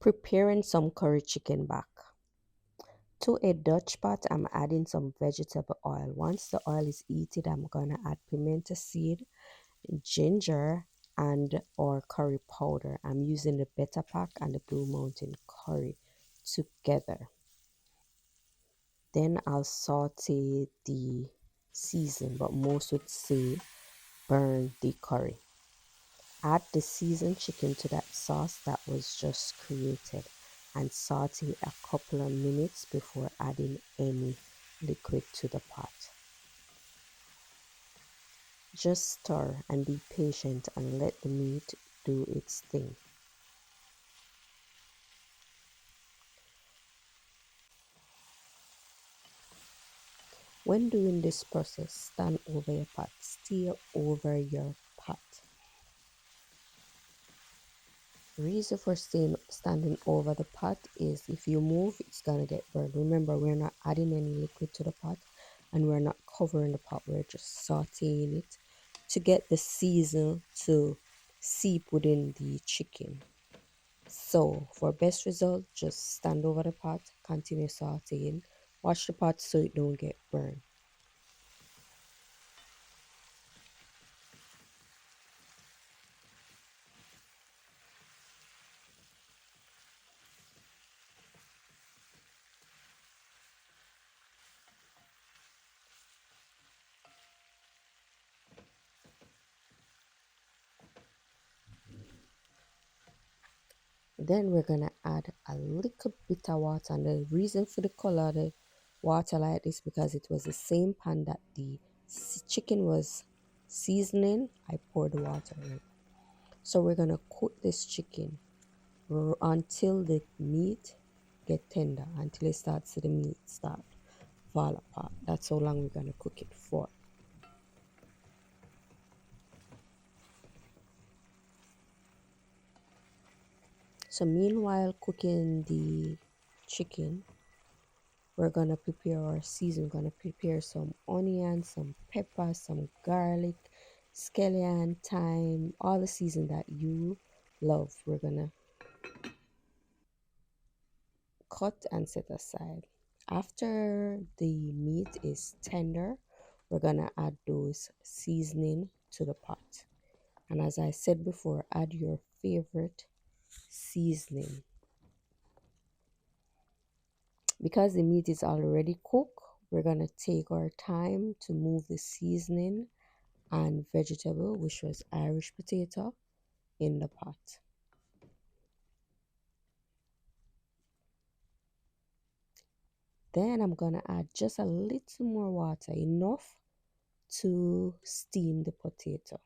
Preparing some curry chicken back. To a Dutch pot, I'm adding some vegetable oil. Once the oil is heated, I'm gonna add pimento seed, ginger, and or curry powder. I'm using the Better Pack and the Blue Mountain curry together. Then I'll saute the season, but most would say burn the curry. Add the seasoned chicken to that sauce that was just created and saute a couple of minutes before adding any liquid to the pot. Just stir and be patient and let the meat do its thing. When doing this process, stand over your pot, steer over your pot. Reason for standing over the pot is if you move, it's gonna get burned. Remember, we're not adding any liquid to the pot and we're not covering the pot, we're just sauteing it to get the season to seep within the chicken. So for best result, just stand over the pot, continue sauteing, watch the pot so it don't get burned. Then we're gonna add a little bit of water, and the reason for the color of the water like this because it was the same pan that the chicken was seasoning. I poured the water in. So we're gonna cook this chicken until the meat get tender, until it starts the meat start fall apart. That's how long we're gonna cook it for. So meanwhile cooking the chicken, we're gonna prepare our season. We're gonna prepare some onion, some pepper, some garlic, scallion, thyme, all the season that you love. We're gonna cut and set aside. After the meat is tender, we're gonna add those seasoning to the pot. And as I said before, add your favorite seasoning. Because the meat is already cooked, we're gonna take our time to move the seasoning and vegetable, which was Irish potato, in the pot. Then I'm gonna add just a little more water, enough to steam the potato.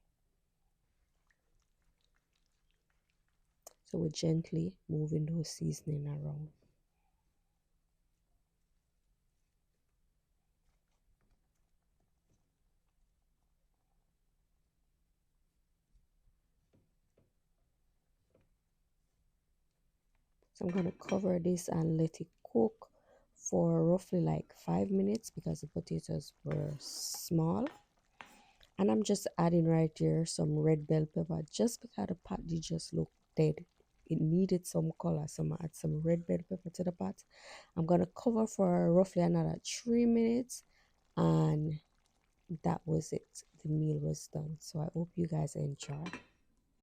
So we're gently moving those seasoning around. So I'm gonna cover this and let it cook for roughly like 5 minutes because the potatoes were small. And I'm just adding right here some red bell pepper just because the pot did just look dead. It needed some color, so I'm gonna add some red bell pepper to the pot. I'm gonna cover for roughly another 3 minutes, and that was it. The meal was done. So I hope you guys enjoy.